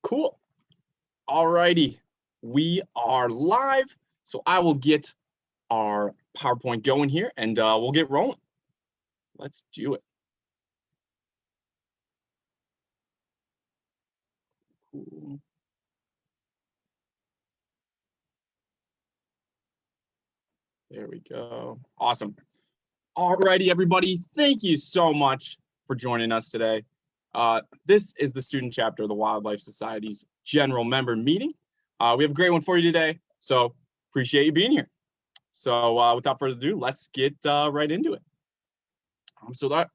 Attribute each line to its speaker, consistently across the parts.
Speaker 1: Cool. All righty. We are live. So I will get our PowerPoint going here and we'll get rolling. Let's do it. Cool. There we go. Awesome. All righty, everybody. Thank you so much for joining us today. This is the student chapter of the Wildlife Society's general member meeting. We have a great one for you today, so appreciate you being here. So without further ado, let's get right into it.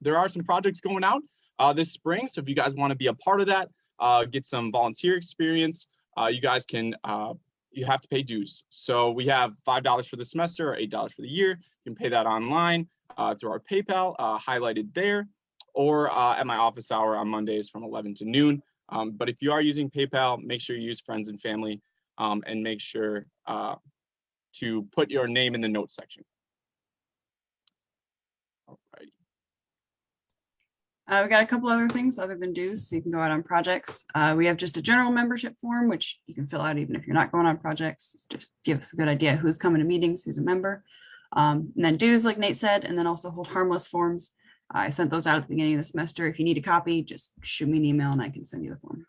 Speaker 1: There are some projects going out this spring, so if you guys want to be a part of that, get some volunteer experience, you guys can, you have to pay dues. So we have $5 for the semester or $8 for the year. You can pay that online through our PayPal, highlighted there, or at my office hour on Mondays from 11 to noon. But if you are using PayPal, make sure you use friends and family and make sure to put your name in the notes section. All righty.
Speaker 2: We got a couple other things other than dues, so you can go out on projects. We have just a general membership form, which you can fill out even if you're not going on projects. Just give us a good idea who's coming to meetings, who's a member. And then dues, like Nate said, and then also hold harmless forms. I sent those out at the beginning of the semester. If you need a copy, just shoot me an email and I can send you the form.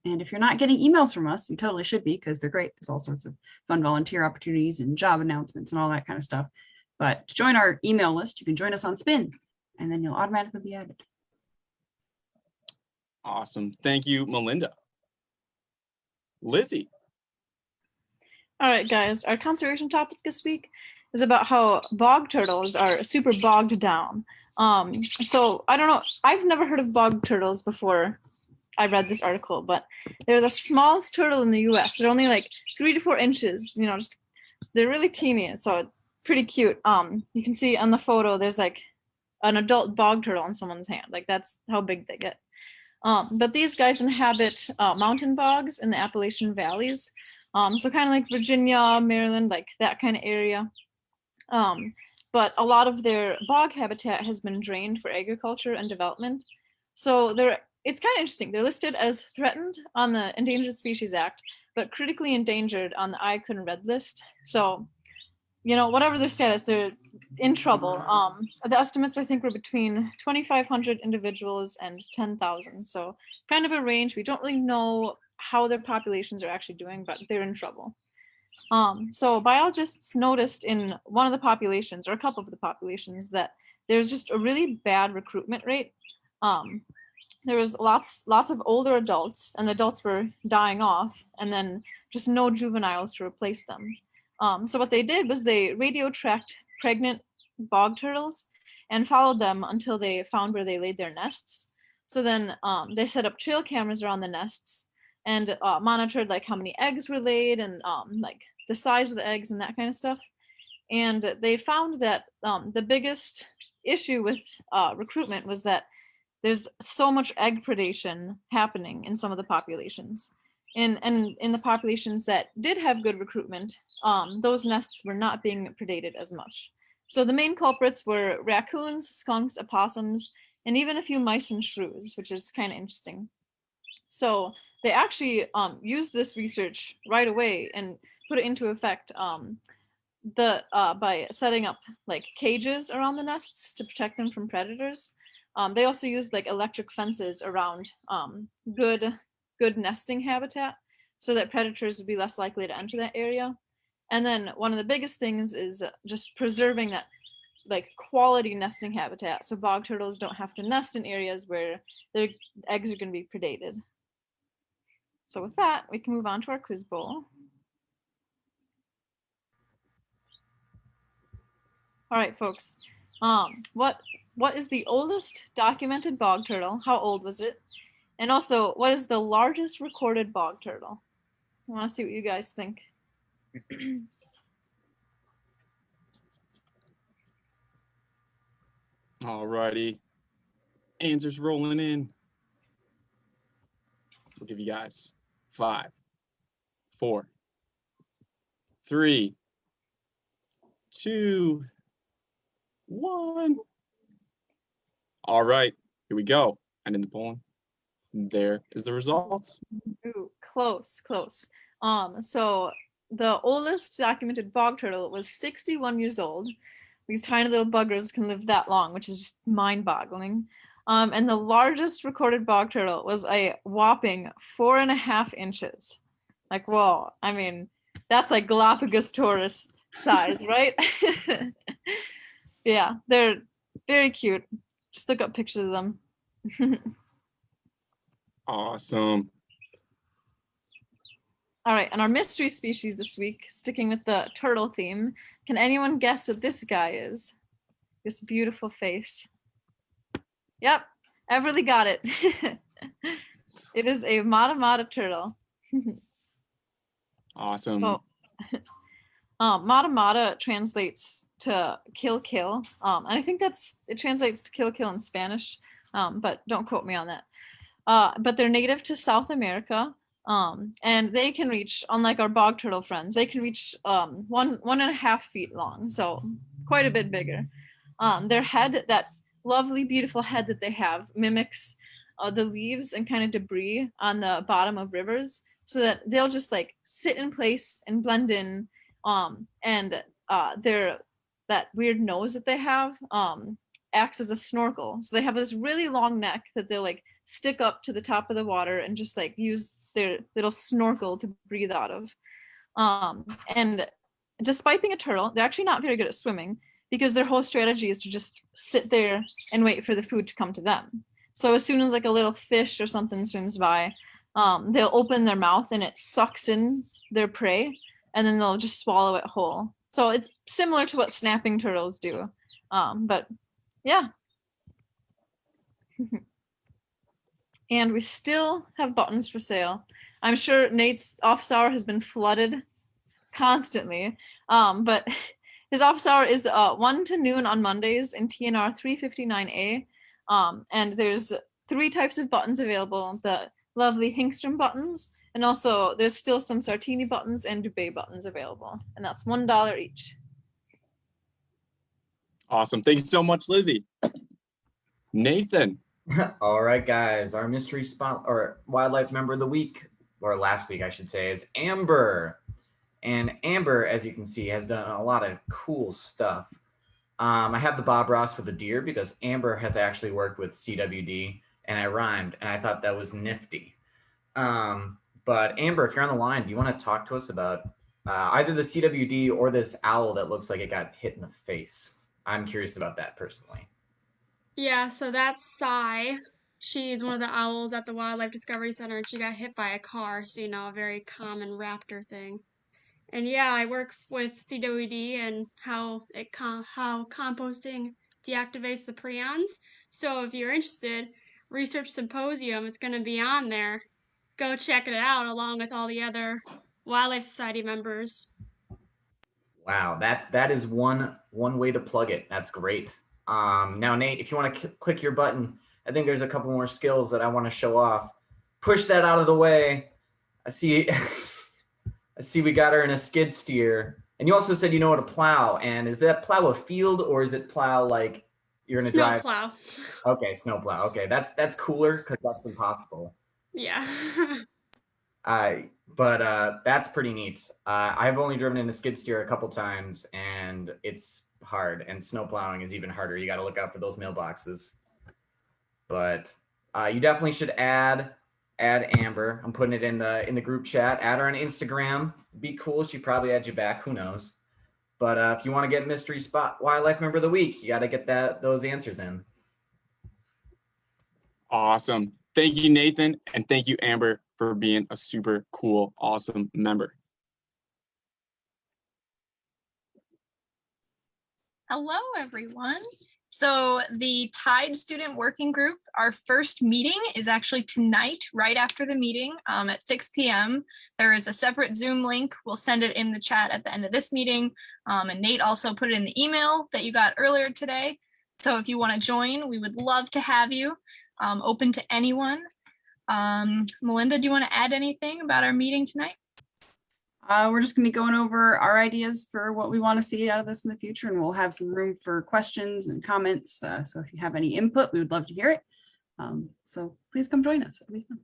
Speaker 2: And if you're not getting emails from us, you totally should be, because they're great. There's all sorts of fun volunteer opportunities and job announcements and all that kind of stuff. But to join our email list, you can join us on Spin, and then you'll automatically be added.
Speaker 1: Awesome. Thank you, Melinda. Lizzie.
Speaker 3: All right, guys, our conservation topic this week is about how bog turtles are super bogged down. So I don't know, I've never heard of bog turtles before I read this article, but they're the smallest turtle in the US. They're only like 3 to 4 inches, you know, they're really teeny, so pretty cute. You can see on the photo, there's like an adult bog turtle in someone's hand. Like that's how big they get. But these guys inhabit mountain bogs in the Appalachian valleys. So kind of like Virginia, Maryland, like that kind of area. But a lot of their bog habitat has been drained for agriculture and development. So it's kind of interesting. They're listed as threatened on the Endangered Species Act, but critically endangered on the IUCN Red List. So, you know, whatever their status, they're in trouble. The estimates, I think, were between 2,500 individuals and 10,000. So kind of a range. We don't really know how their populations are actually doing, but they're in trouble. So biologists noticed in one of the populations, or a couple of the populations, that there's just a really bad recruitment rate. There was lots of older adults, and the adults were dying off, and then just no juveniles to replace them. So what they did was they radio tracked pregnant bog turtles and followed them until they found where they laid their nests. So then they set up trail cameras around the nests and monitored like how many eggs were laid and like the size of the eggs and that kind of stuff. And they found that the biggest issue with recruitment was that there's so much egg predation happening in some of the populations. And in the populations that did have good recruitment, those nests were not being predated as much. So the main culprits were raccoons, skunks, opossums, and even a few mice and shrews, which is kind of interesting. So they actually used this research right away and put it into effect by setting up like cages around the nests to protect them from predators. They also used like electric fences around good nesting habitat so that predators would be less likely to enter that area. And then one of the biggest things is just preserving that like quality nesting habitat, so bog turtles don't have to nest in areas where their eggs are going to be predated. So with that, we can move on to our quiz bowl. All right, folks. What is the oldest documented bog turtle? How old was it? And also, what is the largest recorded bog turtle? I want to see what you guys think.
Speaker 1: All righty. Answers rolling in. We'll give you guys 5, 4, 3, 2, 1. All right, here we go. And in the polling. There is the results.
Speaker 3: Ooh, close, close. So the oldest documented bog turtle was 61 years old. These tiny little buggers can live that long, which is just mind-boggling. And the largest recorded bog turtle was a whopping 4.5 inches. Like, whoa, I mean, that's like Galapagos Taurus size, right? Yeah, they're very cute. Just look up pictures of them.
Speaker 1: Awesome.
Speaker 3: All right, and our mystery species this week, sticking with the turtle theme. Can anyone guess what this guy is? This beautiful face. Yep, Everly got it. It is a Mata Mata turtle.
Speaker 1: Awesome.
Speaker 3: Oh. Mata Mata translates to kill kill. And I think it translates to kill kill in Spanish, but don't quote me on that. But they're native to South America. And they can reach, unlike our bog turtle friends, they can reach 1.5 feet long, so quite a bit bigger. Their head, that lovely, beautiful head that they have, mimics the leaves and kind of debris on the bottom of rivers, so that they'll just like sit in place and blend in. And that weird nose that they have acts as a snorkel. So they have this really long neck that they'll like stick up to the top of the water and just like use their little snorkel to breathe out of. And despite being a turtle, they're actually not very good at swimming, because their whole strategy is to just sit there and wait for the food to come to them. So as soon as like a little fish or something swims by, they'll open their mouth and it sucks in their prey, and then they'll just swallow it whole. So it's similar to what snapping turtles do. But yeah. And we still have buttons for sale. I'm sure Nate's office hour has been flooded constantly. But his office hour is 1 to noon on Mondays in TNR 359A. And there's 3 types of buttons available: the lovely Hinkstrom buttons, and also there's still some Sartini buttons and Dubé buttons available. And that's $1 each.
Speaker 1: Awesome. Thank you so much, Lizzie. Nathan.
Speaker 4: All right, guys, our mystery spot or wildlife member of the week, or last week, I should say, is Amber. And Amber, as you can see, has done a lot of cool stuff. I have the Bob Ross for the deer because Amber has actually worked with CWD, and I rhymed, and I thought that was nifty. But Amber, if you're on the line, do you want to talk to us about either the CWD or this owl that looks like it got hit in the face? I'm curious about that personally.
Speaker 5: Yeah, so that's Sai. She's one of the owls at the Wildlife Discovery Center, and she got hit by a car, so a very common raptor thing. And yeah, I work with CWD and how composting deactivates the prions. So if you're interested, Research Symposium, it's going to be on there. Go check it out along with all the other Wildlife Society members.
Speaker 4: Wow, that is one way to plug it. That's great. Now, Nate, if you want to click your button, I think there's a couple more skills that I want to show off. Push that out of the way. I see we got her in a skid steer. And you also said you know how to plow. And is that plow a field, or is it plow like you're going to drive?
Speaker 5: Snow plow.
Speaker 4: Okay, snow plow. Okay, that's cooler because that's impossible.
Speaker 5: Yeah.
Speaker 4: But that's pretty neat. I've only driven in a skid steer a couple times, and it's hard, and snow plowing is even harder. You got to look out for those mailboxes. But you definitely should add Amber. I'm putting it in the group chat. Add her on Instagram. Be cool. She probably add you back. Who knows? But if you want to get mystery spot wildlife member of the week, you got to get those answers in.
Speaker 1: Awesome. Thank you, Nathan, and thank you, Amber, for being a super cool, awesome member.
Speaker 6: Hello, everyone. So the Tide Student Working Group, our first meeting is actually tonight, right after the meeting at 6 p.m. There is a separate Zoom link. We'll send it in the chat at the end of this meeting. And Nate also put it in the email that you got earlier today. So if you want to join, we would love to have you. Open to anyone. Melinda, do you want to add anything about our meeting tonight?
Speaker 2: We're just going to be going over our ideas for what we want to see out of this in the future, and we'll have some room for questions and comments. So if you have any input, we would love to hear it. So please come join us. It'll be fun.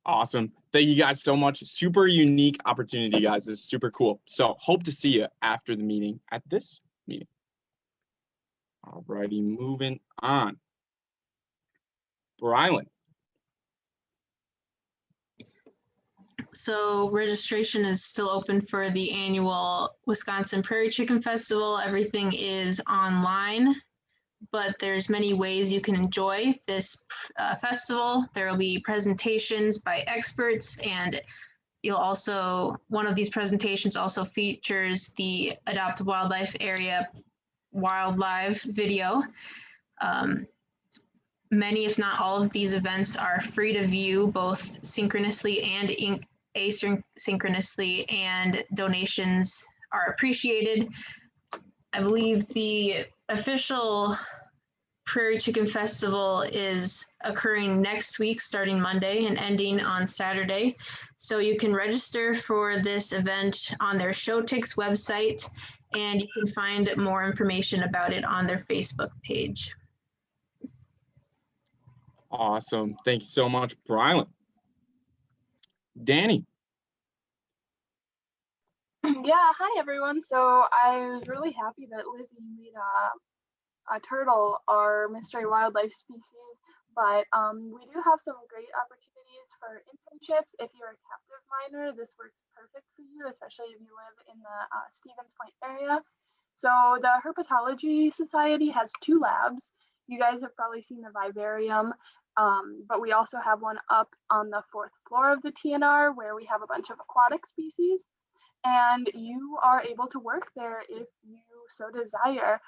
Speaker 1: Awesome. Thank you guys so much. Super unique opportunity, guys. This is super cool. So hope to see you after the meeting at this meeting. All righty, moving on. Brylan.
Speaker 7: So registration is still open for the annual Wisconsin Prairie Chicken Festival. Everything is online, but there's many ways you can enjoy this festival. There will be presentations by experts, and one of these presentations also features the Adopt Wildlife Area wildlife video. Many, if not all of these events are free to view both synchronously and asynchronously, and donations are appreciated. I believe the official Prairie Chicken Festival is occurring next week, starting Monday and ending on Saturday. So you can register for this event on their Showtix website, and you can find more information about it on their Facebook page.
Speaker 1: Awesome. Thank you so much, Brylan. Danny.
Speaker 8: Yeah, hi everyone. So I was really happy that Lizzie made a turtle our mystery wildlife species, but we do have some great opportunities for internships. If you're a captive miner, this works perfect for you, especially if you live in the Stevens Point area. So the Herpetology Society has 2 labs. You guys have probably seen the vivarium, but we also have one up on the 4th floor of the TNR where we have a bunch of aquatic species, and you are able to work there if you so desire.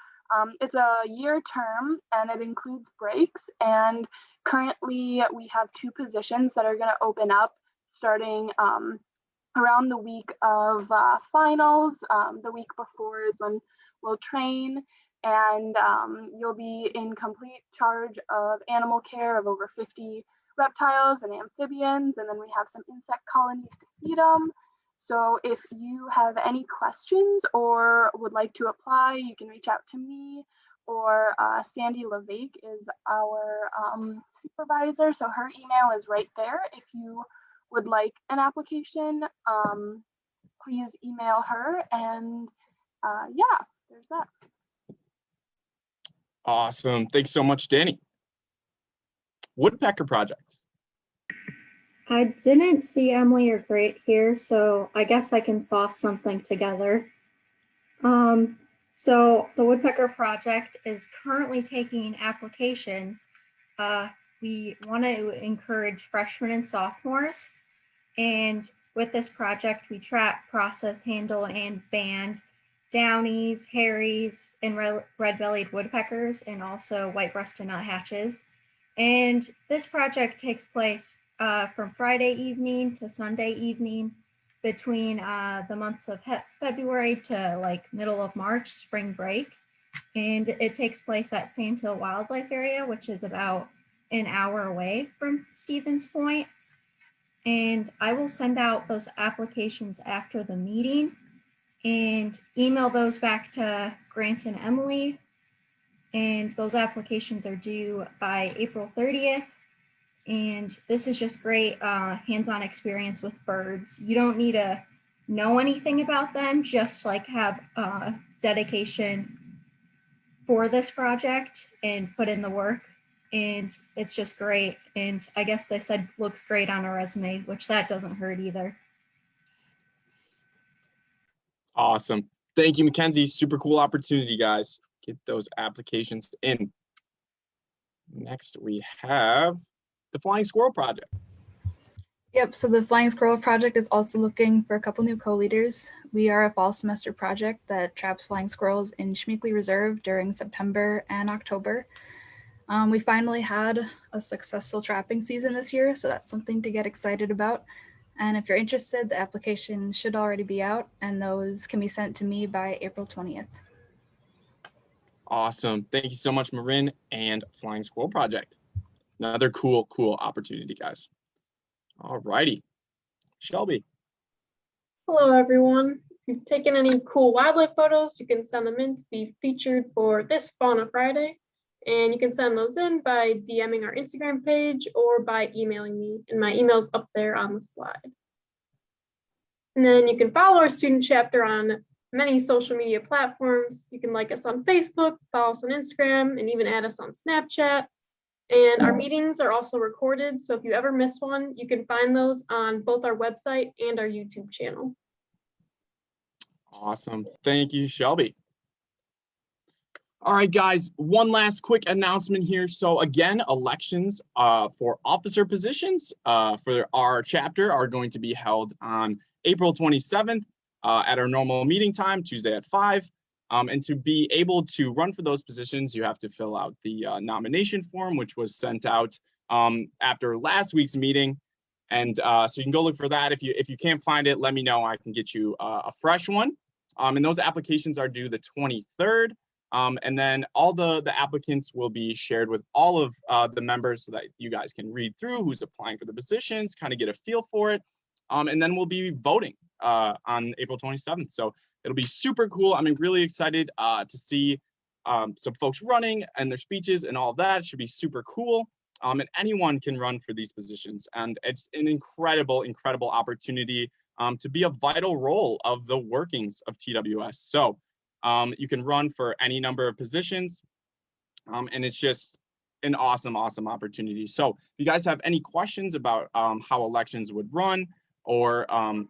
Speaker 8: It's a year term and it includes breaks, and currently we have 2 positions that are going to open up starting around the week of finals. The week before is when we'll train, and you'll be in complete charge of animal care of over 50 reptiles and amphibians, and then we have some insect colonies to feed them. So if you have any questions or would like to apply, you can reach out to me, or Sandy LeVake is our supervisor. So her email is right there. If you would like an application, please email her. And yeah, there's that.
Speaker 1: Awesome. Thanks so much, Danny. Woodpecker Project.
Speaker 9: I didn't see Emily or Great here, so I guess I can sauce something together. So the Woodpecker Project is currently taking applications. We want to encourage freshmen and sophomores, and with this project, we trap, process, handle, and ban downies, haries, and red-bellied woodpeckers, and also white-breasted nuthatches. And this project takes place from Friday evening to Sunday evening between the months of February to like middle of March, spring break. And it takes place at Sandhill Wildlife Area, which is about an hour away from Stevens Point. And I will send out those applications after the meeting and email those back to Grant and Emily. And those applications are due by April 30th. And this is just great hands-on experience with birds. You don't need to know anything about them, just like have dedication for this project and put in the work. And it's just great. And I guess they said looks great on a resume, which that doesn't hurt either.
Speaker 1: Awesome. Thank you, Mackenzie. Super cool opportunity, guys. Get those applications in. Next, we have the Flying Squirrel Project.
Speaker 10: Yep, so the Flying Squirrel Project is also looking for a couple new co-leaders. We are a fall semester project that traps flying squirrels in Schmeekley Reserve during September and October. We finally had a successful trapping season this year, so that's something to get excited about. And if you're interested, the application should already be out, and those can be sent to me by April 20th.
Speaker 1: Awesome. Thank you so much, Marin and Flying Squirrel Project. Another cool opportunity, guys. All righty. Shelby.
Speaker 11: Hello, everyone. If you've taken any cool wildlife photos, you can send them in to be featured for this Fauna Friday. And you can send those in by DMing our Instagram page or by emailing me. And my email's up there on the slide. And then you can follow our student chapter on many social media platforms. You can like us on Facebook, follow us on Instagram, and even add us on Snapchat. And our meetings are also recorded. So if you ever miss one, you can find those on both our website and our YouTube channel.
Speaker 1: Awesome. Thank you, Shelby. All right, guys, one last quick announcement here. So again, elections for officer positions for our chapter are going to be held on April 27th at our normal meeting time, Tuesday at 5. And to be able to run for those positions, you have to fill out the nomination form, which was sent out after last week's meeting. And so you can go look for that. If you can't find it, let me know. I can get you a fresh one. And those applications are due the 23rd. And then all the applicants will be shared with all of the members so that you guys can read through who's applying for the positions, kind of get a feel for it. And then we'll be voting on April 27th. So it'll be super cool. I'm really excited to see some folks running and their speeches and all of that. It should be super cool. And anyone can run for these positions. And it's an incredible, incredible opportunity to be a vital role of the workings of TWS. So you can run for any number of positions. And it's just an awesome, awesome opportunity. So if you guys have any questions about how elections would run, or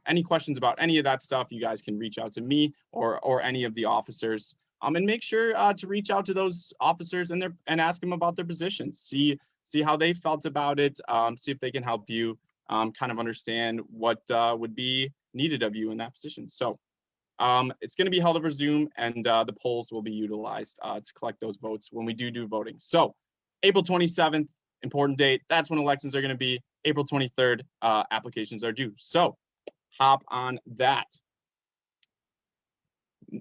Speaker 1: any questions about any of that stuff, you guys can reach out to me or any of the officers. And make sure to reach out to those officers and ask them about their positions. See how they felt about it. See if they can help you kind of understand what would be needed of you in that position. So it's going to be held over Zoom, and the polls will be utilized to collect those votes when we do voting. So April 27th, important date. That's when elections are going to be. April 23rd, applications are due. So hop on that.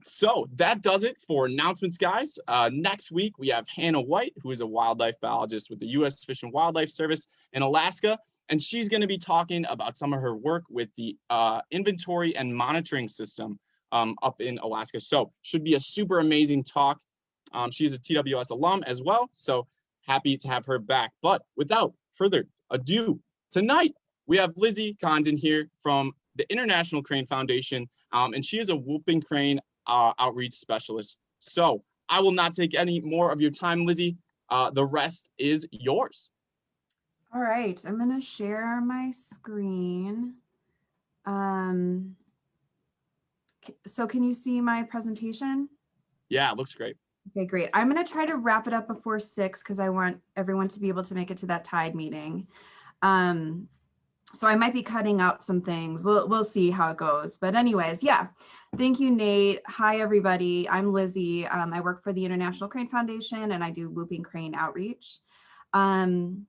Speaker 1: So that does it for announcements, guys. Next week, we have Hannah White, who is a wildlife biologist with the U.S. Fish and Wildlife Service in Alaska. And she's going to be talking about some of her work with the inventory and monitoring system up in Alaska. So should be a super amazing talk. She's a TWS alum as well. So happy to have her back. But without further ado, tonight we have Lizzie Condon here from the International Crane Foundation, and she is a whooping crane outreach specialist. So I will not take any more of your time, Lizzie. The rest is yours.
Speaker 2: All right, I'm going to share my screen. So can you see my presentation?
Speaker 1: Yeah, it looks great.
Speaker 2: Okay, great. I'm going to try to wrap it up before 6 because I want everyone to be able to make it to that TIDE meeting. So I might be cutting out some things. We'll see how it goes. But anyways, yeah. Thank you, Nate. Hi, everybody. I'm Lizzie. I work for the International Crane Foundation, and I do whooping crane outreach. I'm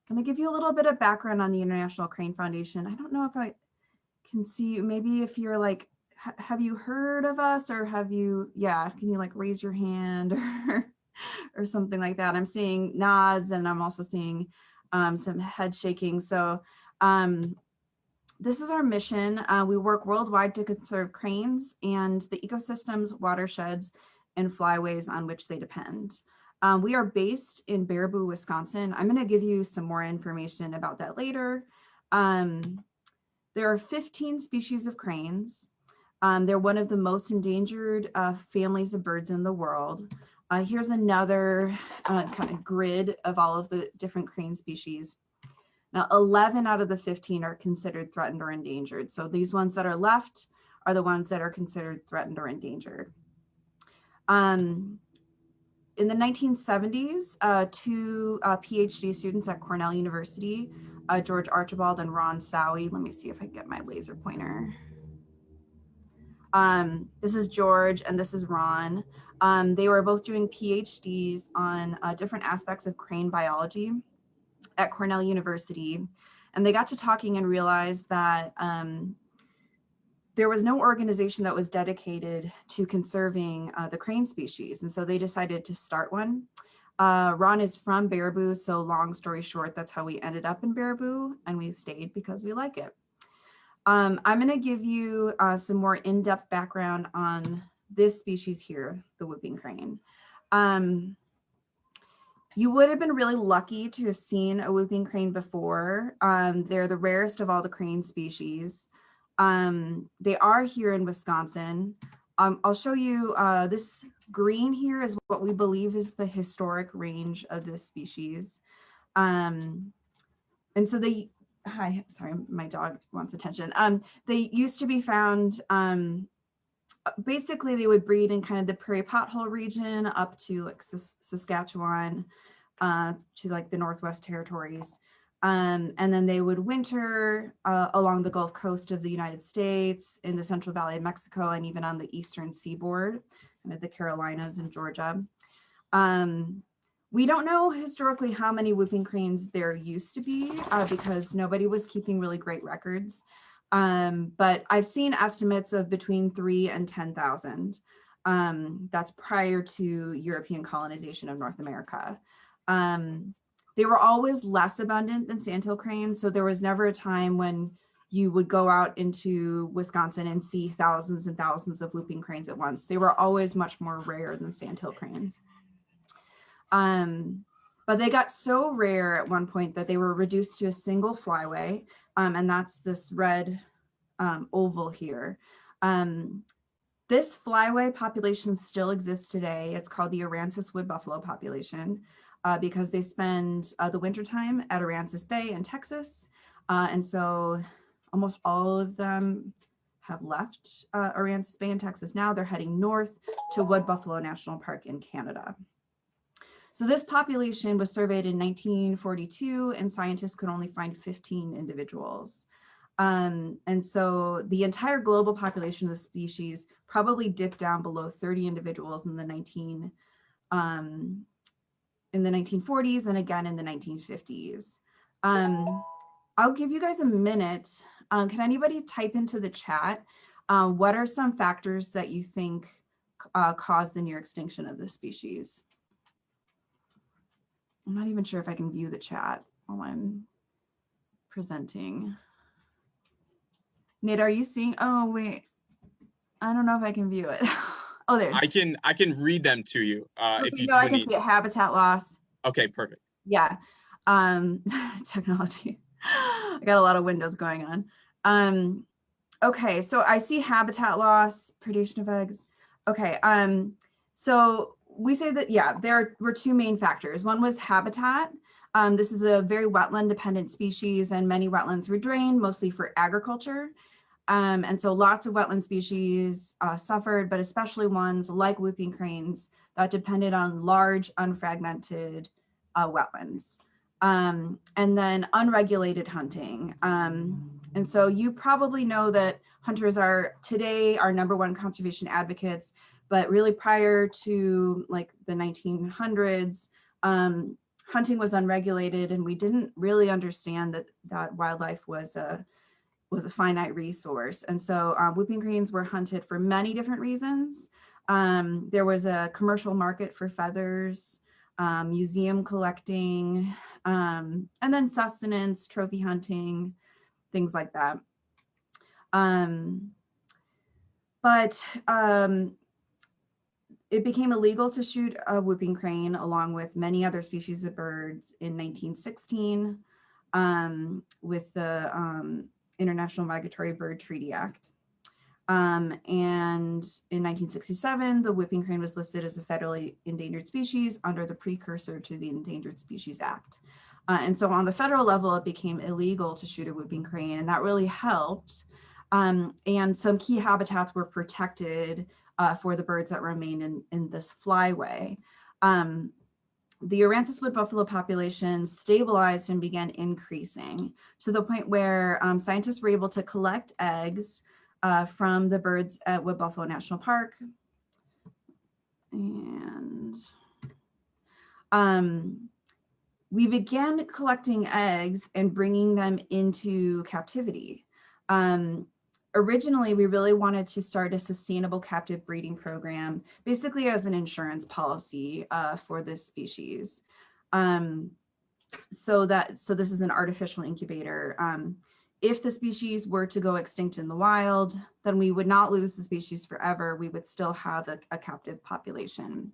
Speaker 2: going to give you a little bit of background on the International Crane Foundation. I don't know if I can see, maybe if you're like, have you heard of us, or have you, yeah, can you like raise your hand or something like that? I'm seeing nods, and I'm also seeing some head shaking. So this is our mission. We work worldwide to conserve cranes and the ecosystems, watersheds, and flyways on which they depend. We are based in Baraboo, Wisconsin. I'm going to give you some more information about that later. There are 15 species of cranes. They're one of the most endangered families of birds in the world. Here's another kind of grid of all of the different crane species. Now, 11 out of the 15 are considered threatened or endangered. So these ones that are left are the ones that are considered threatened or endangered. In the 1970s, two PhD students at Cornell University, George Archibald and Ron Sowie. Let me see if I can get my laser pointer. This is George and this is Ron. They were both doing PhDs on different aspects of crane biology at Cornell University. And they got to talking and realized that there was no organization that was dedicated to conserving the crane species. And so they decided to start one. Ron is from Baraboo, so long story short, that's how we ended up in Baraboo, and we stayed because we like it. I'm going to give you some more in-depth background on this species here, the whooping crane.
Speaker 12: You would have been really lucky to have seen a whooping crane before. They're the rarest of all the crane species. They are here in Wisconsin. I'll show you this green here is what we believe is the historic range of this species. And so they, hi, sorry, my dog wants attention. They used to be found, basically they would breed in kind of the prairie pothole region up to like Saskatchewan, to like the Northwest Territories. And then they would winter along the Gulf Coast of the United States, in the Central Valley of Mexico, and even on the eastern seaboard, the Carolinas and Georgia. We don't know historically how many whooping cranes there used to be because nobody was keeping really great records. But I've seen estimates of between 3,000 and 10,000. That's prior to European colonization of North America. They were always less abundant than sandhill cranes. So there was never a time when you would go out into Wisconsin and see thousands and thousands of whooping cranes at once. They were always much more rare than sandhill cranes. But they got so rare at one point that they were reduced to a single flyway. And that's this red oval here. This flyway population still exists today. It's called the Aransas wood buffalo population because they spend the wintertime at Aransas Bay in Texas. And so almost all of them have left Aransas Bay in Texas now. They're heading north to Wood Buffalo National Park in Canada. So this population was surveyed in 1942 and scientists could only find 15 individuals. And so the entire global population of the species probably dipped down below 30 individuals in the 1940s and again in the 1950s. I'll give you guys a minute. Can anybody type into the chat? What are some factors that you think caused the near extinction of this species? I'm not even sure if I can view the chat while I'm presenting. Nate, are you seeing? Oh, wait. I don't know if I can view it. Oh, there.
Speaker 1: I can read them to you
Speaker 12: Okay,
Speaker 1: if you
Speaker 12: no, I can
Speaker 1: need.
Speaker 12: see it. Habitat loss.
Speaker 1: Okay, perfect.
Speaker 12: Yeah. Technology. I got a lot of windows going on. Okay, so I see habitat loss, predation of eggs. Okay, so we say that, yeah, there were two main factors. One was habitat. This is a very wetland dependent species and many wetlands were drained mostly for agriculture. And so lots of wetland species suffered, but especially ones like whooping cranes that depended on large unfragmented wetlands. And then unregulated hunting. And so you probably know that hunters are today our #1 conservation advocates, but really prior to like the 1900s, hunting was unregulated and we didn't really understand that wildlife was a finite resource. And so whooping cranes were hunted for many different reasons. There was a commercial market for feathers, museum collecting, and then sustenance, trophy hunting, things like that. It became illegal to shoot a whooping crane along with many other species of birds in 1916 with the International Migratory Bird Treaty Act. And in 1967, the whooping crane was listed as a federally endangered species under the precursor to the Endangered Species Act. And so on the federal level, it became illegal to shoot a whooping crane, and that really helped. And some key habitats were protected for the birds that remained in this flyway. The Aransas wood buffalo population stabilized and began increasing to the point where scientists were able to collect eggs from the birds at Wood Buffalo National Park. And we began collecting eggs and bringing them into captivity. Originally, we really wanted to start a sustainable captive breeding program, basically as an insurance policy for this species. So this is an artificial incubator. If the species were to go extinct in the wild, then we would not lose the species forever. We would still have a captive population.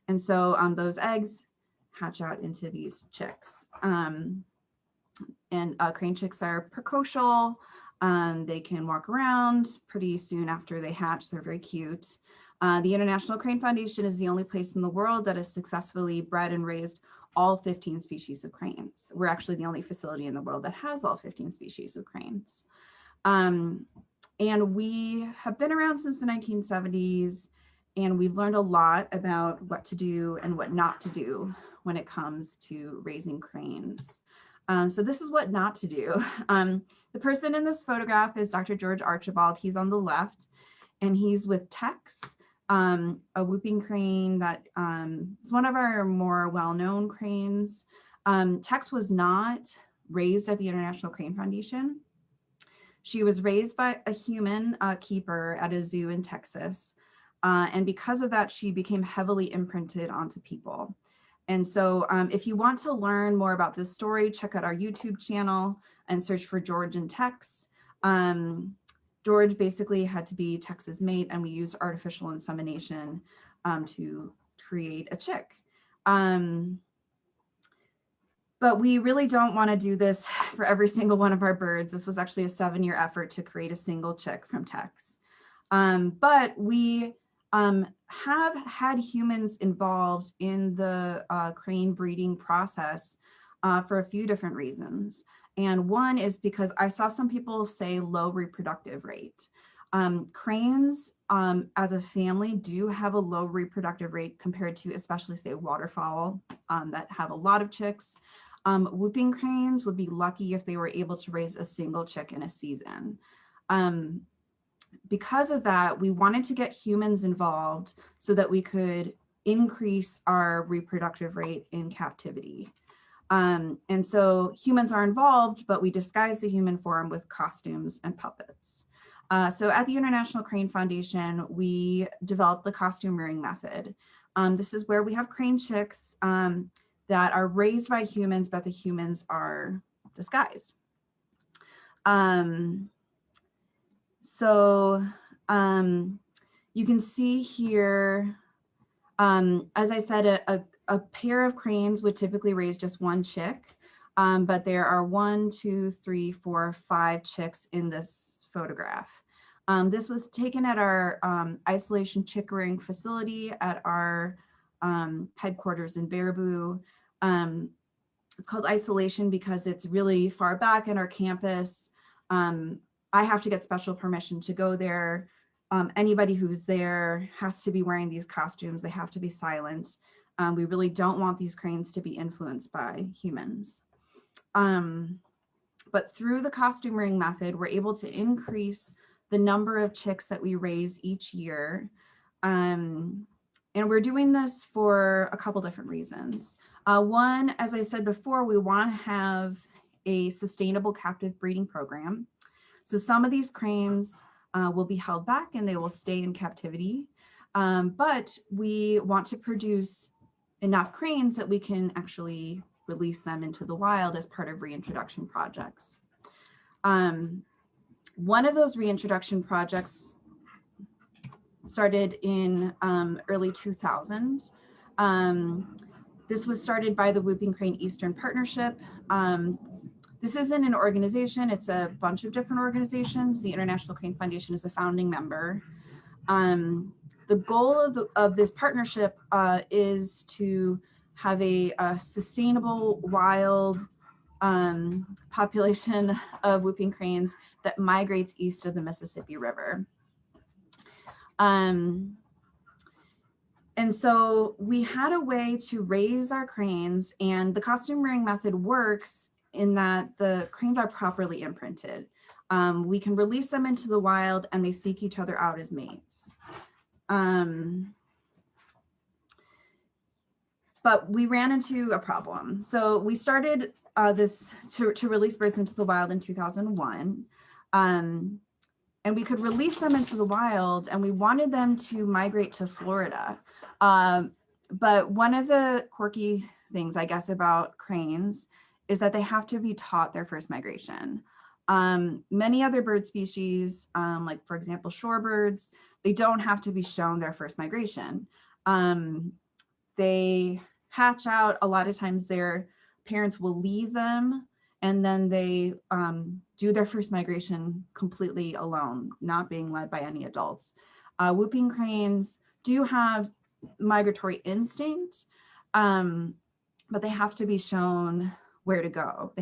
Speaker 12: And so those eggs hatch out into these chicks. And crane chicks are precocial. They can walk around pretty soon after they hatch. They're very cute. The International Crane Foundation is the only place in the world that has successfully bred and raised all 15 species of cranes. We're actually the only facility in the world that has all 15 species of cranes. And we have been around since the 1970s, and we've learned a lot about what to do and what not to do when it comes to raising cranes. So this is what not to do. The person in this photograph is Dr. George Archibald. He's on the left, and he's with Tex, a whooping crane that is one of our more well-known cranes. Tex was not raised at the International Crane Foundation. She was raised by a human keeper at a zoo in Texas. And because of that, she became heavily imprinted onto people. And so if you want to learn more about this story, check out our YouTube channel and search for George and Tex. George basically had to be Tex's mate, and we used artificial insemination to create a chick. But we really don't want to do this for every single one of our birds. This was actually a 7-year effort to create a single chick from Tex. But we have had humans involved in the crane breeding process for a few different reasons. And one is because I saw some people say low reproductive rate. Cranes as a family do have a low reproductive rate compared to especially say waterfowl that have a lot of chicks. Whooping cranes would be lucky if they were able to raise a single chick in a season. Because of that, we wanted to get humans involved so that we could increase our reproductive rate in captivity. And so humans are involved, but we disguise the human form with costumes and puppets. So at the International Crane Foundation, we developed the costume rearing method. This is where we have crane chicks that are raised by humans, but the humans are disguised. So you can see here, as I said, a pair of cranes would typically raise just one chick, but there are 1, 2, 3, 4, 5 chicks in this photograph. This was taken at our isolation chick rearing facility at our headquarters in Baraboo. It's called isolation because it's really far back in our campus. I have to get special permission to go there. Anybody who's there has to be wearing these costumes. They have to be silent. We really don't want these cranes to be influenced by humans. But through the costume rearing method, we're able to increase the number of chicks that we raise each year. And we're doing this for a couple different reasons. One, as I said before, we want to have a sustainable captive breeding program. So some of these cranes will be held back and they will stay in captivity. But we want to produce enough cranes that we can actually release them into the wild as part of reintroduction projects. One of those reintroduction projects started in early 2000. This was started by the Whooping Crane Eastern Partnership. This isn't an organization, it's a bunch of different organizations. The International Crane Foundation is a founding member. The goal of this partnership is to have a sustainable wild population of whooping cranes that migrates east of the Mississippi River. And so we had a way to raise our cranes, and the costume rearing method works in that the cranes are properly imprinted. We can release them into the wild and they seek each other out as mates. But we ran into a problem. So we started this to release birds into the wild in 2001. And we could release them into the wild and we wanted them to migrate to Florida. But one of the quirky things, I guess, about cranes is that they have to be taught their first migration. Many other bird species, like for example, shorebirds, they don't have to be shown their first migration. They hatch out. A lot of times their parents will leave them, and then they do their first migration completely alone, not being led by any adults. Whooping cranes do have migratory instinct, but they have to be shown where to go.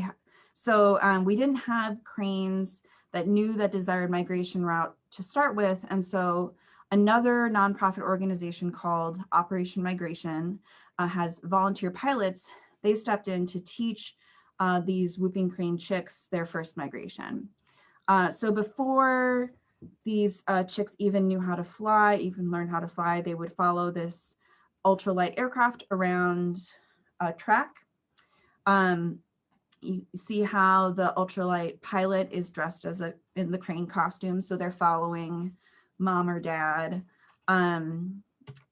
Speaker 12: So we didn't have cranes that knew that desired migration route to start with. And so another nonprofit organization called Operation Migration has volunteer pilots. They stepped in to teach these whooping crane chicks their first migration. So before these chicks even knew how to fly, even learn how to fly, they would follow this ultralight aircraft around a track. You see how the ultralight pilot is dressed as in the crane costume, so they're following mom or dad. And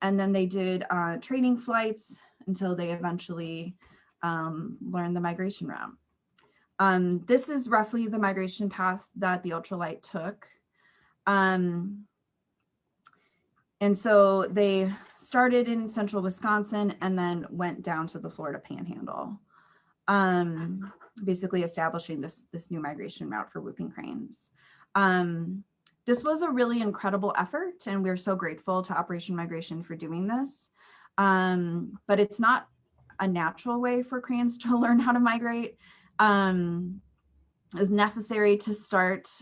Speaker 12: then they did training flights until they eventually learned the migration route. This is roughly the migration path that the ultralight took. And so they started in central Wisconsin and then went down to the Florida Panhandle, basically establishing this new migration route for whooping cranes. This was a really incredible effort, and we're so grateful to Operation Migration for doing this. But it's not a natural way for cranes to learn how to migrate. It was necessary to start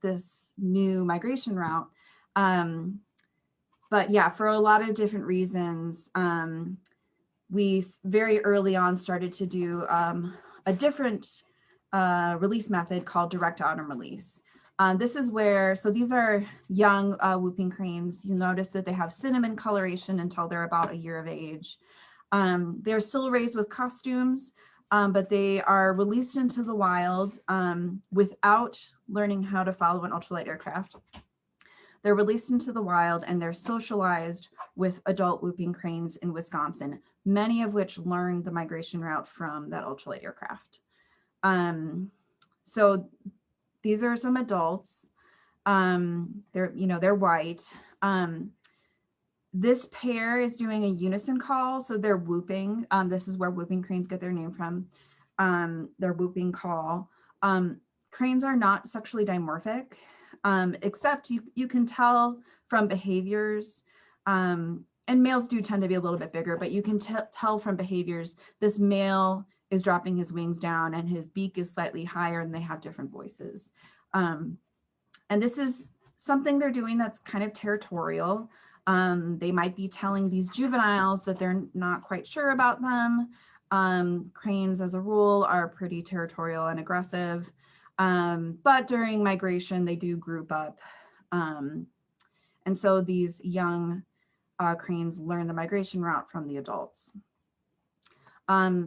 Speaker 12: this new migration route. But yeah, for a lot of different reasons, we very early on started to do a different release method called direct autumn release. This is where, so these are young whooping cranes. You'll notice that they have cinnamon coloration until they're about a year of age. They're still raised with costumes, but they are released into the wild without learning how to follow an ultralight aircraft. They're released into the wild and they're socialized with adult whooping cranes in Wisconsin, many of which learned the migration route from that ultralight aircraft. So these are some adults. They're white. This pair is doing a unison call, so they're whooping. This is where whooping cranes get their name from. Their whooping call. Cranes are not sexually dimorphic, except you can tell from behaviors, and males do tend to be a little bit bigger, but you can tell from behaviors, this male is dropping his wings down and his beak is slightly higher, and they have different voices. And this is something they're doing that's kind of territorial. They might be telling these juveniles that they're not quite sure about them. Cranes, as a rule, are pretty territorial and aggressive. But during migration, they do group up. And so these young cranes learn the migration route from the adults.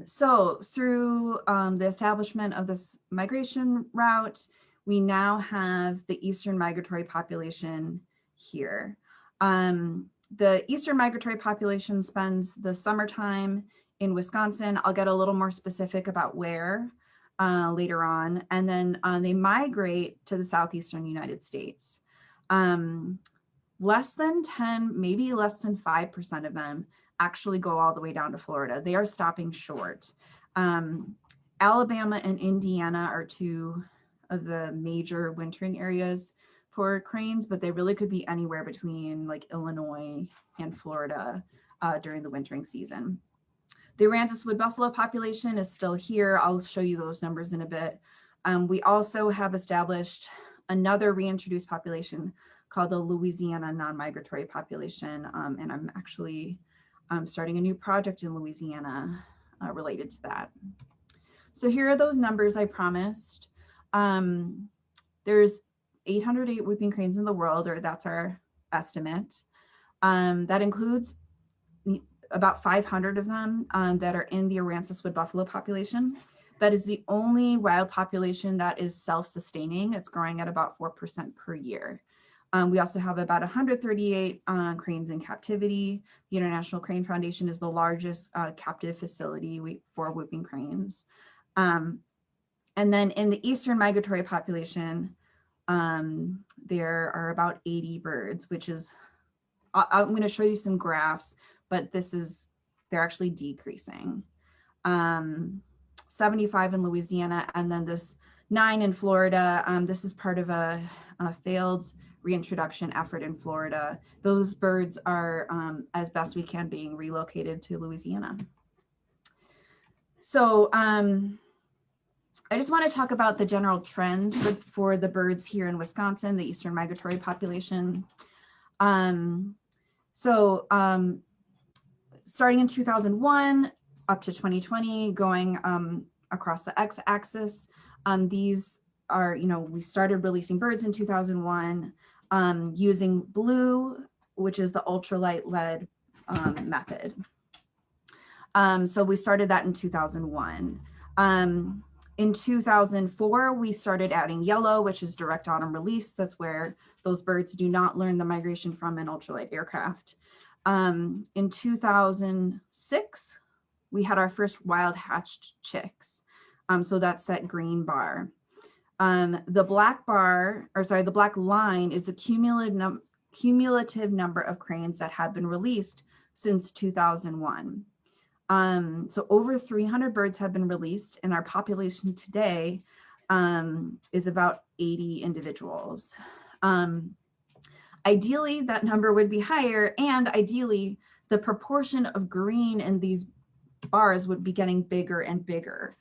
Speaker 12: So through the establishment of this migration route, we now have the eastern migratory population here. The eastern migratory population spends the summertime in Wisconsin. I'll get a little more specific about where later on. And then they migrate to the southeastern United States. Less than 10, maybe less than 5% of them actually go all the way down to Florida. They are stopping short. Alabama and Indiana are two of the major wintering areas for cranes, but they really could be anywhere between like Illinois and Florida during the wintering season. The Aransas wood buffalo population is still here. I'll show you those numbers in a bit. We also have established another reintroduced population called the Louisiana non-migratory population. And I'm actually starting a new project in Louisiana related to that. So here are those numbers I promised. There's 808 whooping cranes in the world, or that's our estimate. That includes about 500 of them that are in the Aransas wood buffalo population. That is the only wild population that is self-sustaining. It's growing at about 4% per year. We also have about 138 cranes in captivity. The International Crane Foundation is the largest captive facility for whooping cranes. And then in the eastern migratory population, there are about 80 birds, which is I'm going to show you some graphs, but they're actually decreasing. 75 in Louisiana, and then this 9 in Florida. This is part of a failed reintroduction effort in Florida. Those birds are, as best we can, being relocated to Louisiana. So I just want to talk about the general trend for the birds here in Wisconsin, the eastern migratory population. Starting in 2001 up to 2020, going across the x-axis, these are, we started releasing birds in 2001 using blue, which is the ultralight LED method. So we started that in 2001. In 2004, we started adding yellow, which is direct autumn release. That's where those birds do not learn the migration from an ultralight aircraft. In 2006, we had our first wild hatched chicks. So that's that green bar. The black line is the cumulative number of cranes that have been released since 2001. So over 300 birds have been released, and our population today is about 80 individuals. Ideally, that number would be higher, and ideally, the proportion of green in these bars would be getting bigger and bigger.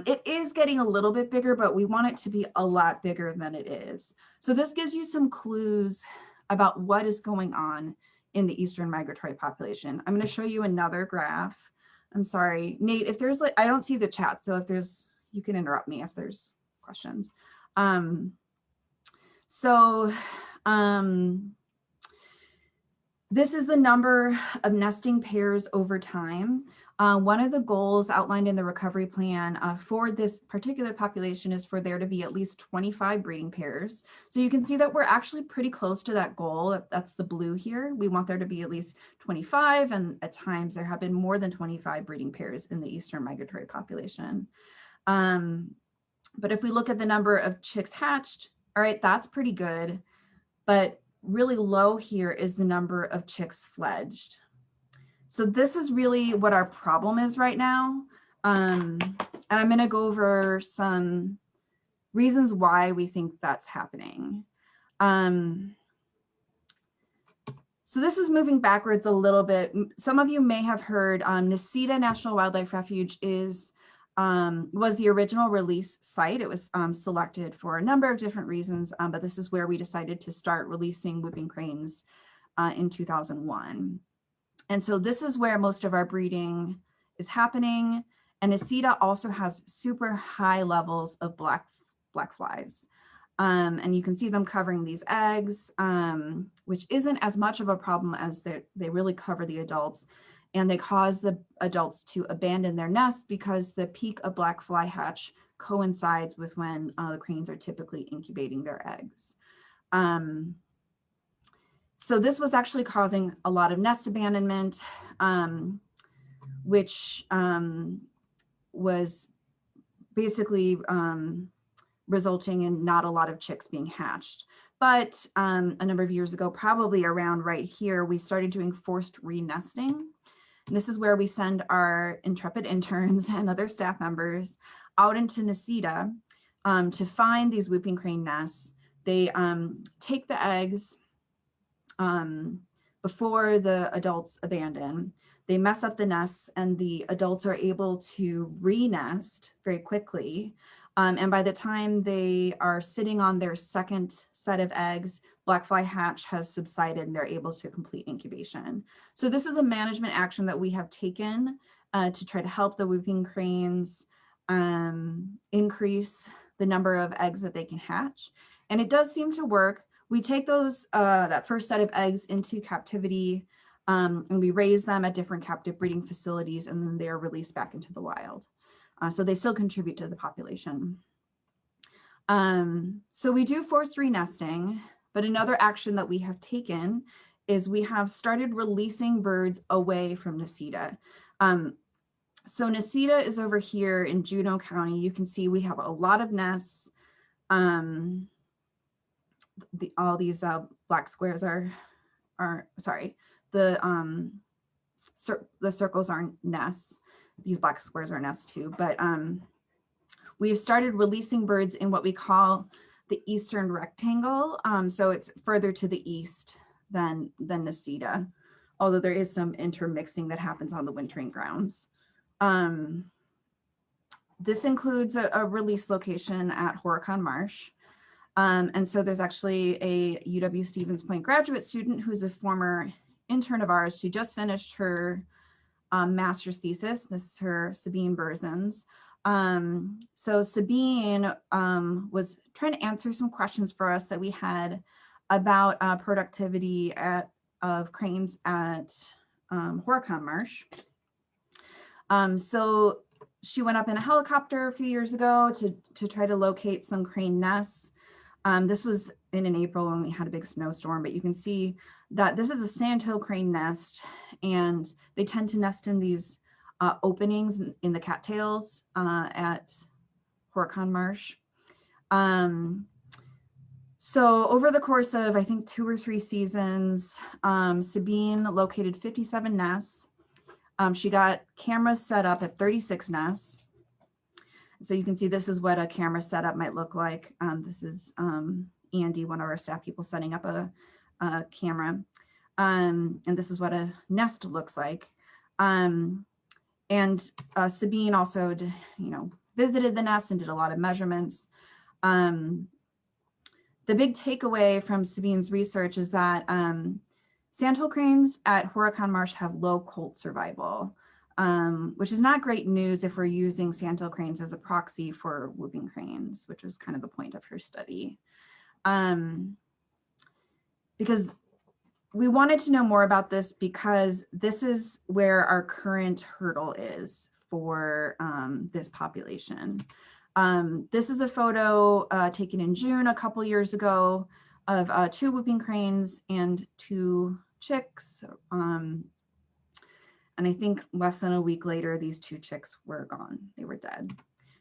Speaker 12: It is getting a little bit bigger, but we want it to be a lot bigger than it is. So this gives you some clues about what is going on in the eastern migratory population. I'm going to show you another graph. I'm sorry, Nate, if there's I don't see the chat, so if there's, you can interrupt me if there's questions. This is the number of nesting pairs over time. One of the goals outlined in the recovery plan for this particular population is for there to be at least 25 breeding pairs. So you can see that we're actually pretty close to that goal. That's the blue here. We want there to be at least 25, and at times there have been more than 25 breeding pairs in the eastern migratory population. But if we look at the number of chicks hatched, all right, that's pretty good. But really low here is the number of chicks fledged. So this is really what our problem is right now. And I'm going to go over some reasons why we think that's happening. So this is moving backwards a little bit. Some of you may have heard Necedah National Wildlife Refuge was the original release site. It was selected for a number of different reasons, but this is where we decided to start releasing whooping cranes in 2001. And so this is where most of our breeding is happening. And Necedah also has super high levels of black flies. And you can see them covering these eggs, which isn't as much of a problem as they really cover the adults. And they cause the adults to abandon their nests because the peak of black fly hatch coincides with when the cranes are typically incubating their eggs. So this was actually causing a lot of nest abandonment, which was basically resulting in not a lot of chicks being hatched. But a number of years ago, probably around right here, we started doing forced re-nesting. And this is where we send our intrepid interns and other staff members out into Necedah to find these whooping crane nests. They take the eggs before the adults abandon. They mess up the nests, and the adults are able to re-nest very quickly. And by the time they are sitting on their second set of eggs, black fly hatch has subsided and they're able to complete incubation. So this is a management action that we have taken to try to help the whooping cranes increase the number of eggs that they can hatch. And it does seem to work. We take those, that first set of eggs into captivity, and we raise them at different captive breeding facilities, and then they're released back into the wild. So they still contribute to the population. So we do forced re-nesting, but another action that we have taken is we have started releasing birds away from Necedah. So Necedah is over here in Juneau County. You can see we have a lot of nests. All these black squares are are, sorry, the circles aren't nests. These black squares are nests too, but we've started releasing birds in what we call the eastern rectangle. So it's further to the east than Necedah, although there is some intermixing that happens on the wintering grounds. This includes a release location at Horicon Marsh. And so there's actually a UW Stevens Point graduate student who's a former intern of ours. She just finished her master's thesis. This is her, Sabine Berzins. So Sabine was trying to answer some questions for us that we had about productivity of cranes at Horicon Marsh. So she went up in a helicopter a few years ago to try to locate some crane nests. This was in April when we had a big snowstorm, but you can see that this is a sandhill crane nest, and they tend to nest in these openings in the cattails at Horicon Marsh. So over the course of, I think, 2 or 3 seasons, Sabine located 57 nests. She got cameras set up at 36 nests. So you can see this is what a camera setup might look like. This is Andy, one of our staff people, setting up a camera. And this is what a nest looks like. And Sabine also, visited the nest and did a lot of measurements. The big takeaway from Sabine's research is that sandhill cranes at Horicon Marsh have low colt survival, which is not great news if we're using sandhill cranes as a proxy for whooping cranes, which was kind of the point of her study. Because we wanted to know more about this because this is where our current hurdle is for this population. This is a photo taken in June a couple years ago of 2 whooping cranes and 2 chicks. And I think less than a week later, these 2 chicks were gone. They were dead.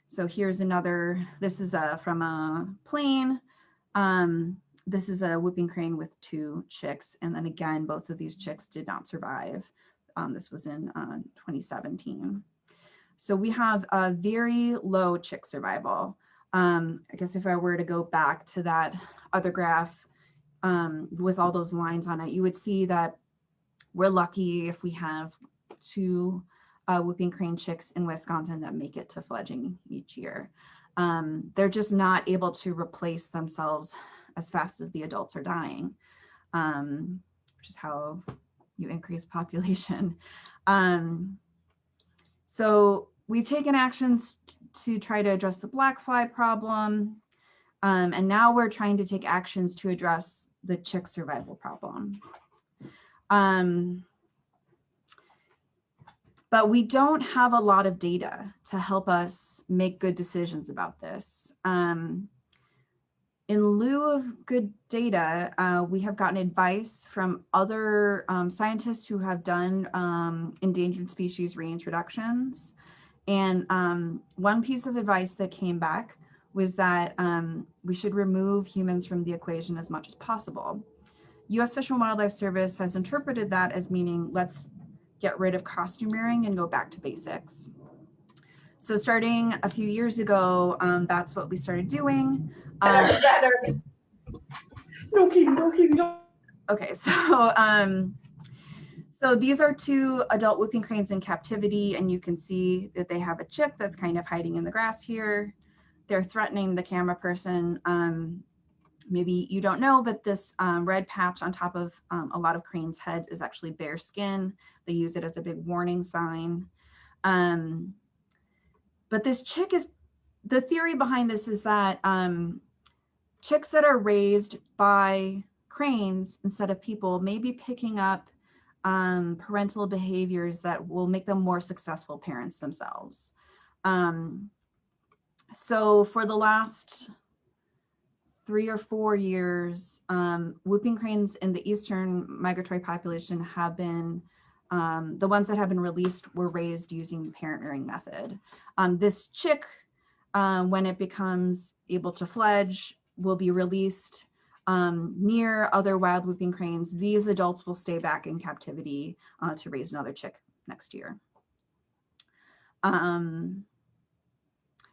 Speaker 12: So here's another, this is from a plane. This is a whooping crane with 2 chicks. And then again, both of these chicks did not survive. This was in 2017. So we have a very low chick survival. I guess if I were to go back to that other graph with all those lines on it, you would see that we're lucky if we have 2 whooping crane chicks in Wisconsin that make it to fledging each year. They're just not able to replace themselves as fast as the adults are dying, which is how you increase population. So we've taken actions to try to address the black fly problem. And now we're trying to take actions to address the chick survival problem. But we don't have a lot of data to help us make good decisions about this. In lieu of good data, we have gotten advice from other scientists who have done endangered species reintroductions. And one piece of advice that came back was that we should remove humans from the equation as much as possible. U.S. Fish and Wildlife Service has interpreted that as meaning let's get rid of costume rearing and go back to basics. So starting a few years ago, that's what we started doing.
Speaker 11: No kidding, no kidding.
Speaker 12: Okay, so so these are 2 adult whooping cranes in captivity, and you can see that they have a chick that's kind of hiding in the grass here. They're threatening the camera person. Maybe you don't know, but this red patch on top of a lot of cranes' heads is actually bear skin. They use it as a big warning sign. But this chick is, the theory behind this is that chicks that are raised by cranes instead of people may be picking up parental behaviors that will make them more successful parents themselves. So for the last 3 or 4 years, whooping cranes in the eastern migratory population have been, the ones that have been released were raised using the parent rearing method. This chick, when it becomes able to fledge, will be released near other wild whooping cranes, these adults will stay back in captivity to raise another chick next year.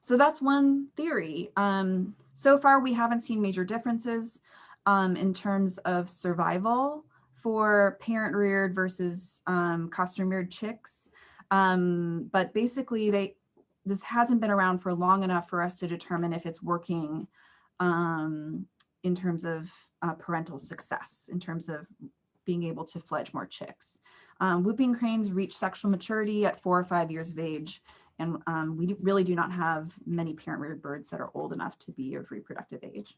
Speaker 12: So that's one theory. So far, we haven't seen major differences in terms of survival for parent-reared versus costume-reared chicks. But basically, this hasn't been around for long enough for us to determine if it's working in terms of parental success, in terms of being able to fledge more chicks. Whooping cranes reach sexual maturity at 4 or 5 years of age. And we really do not have many parent-reared birds that are old enough to be of reproductive age.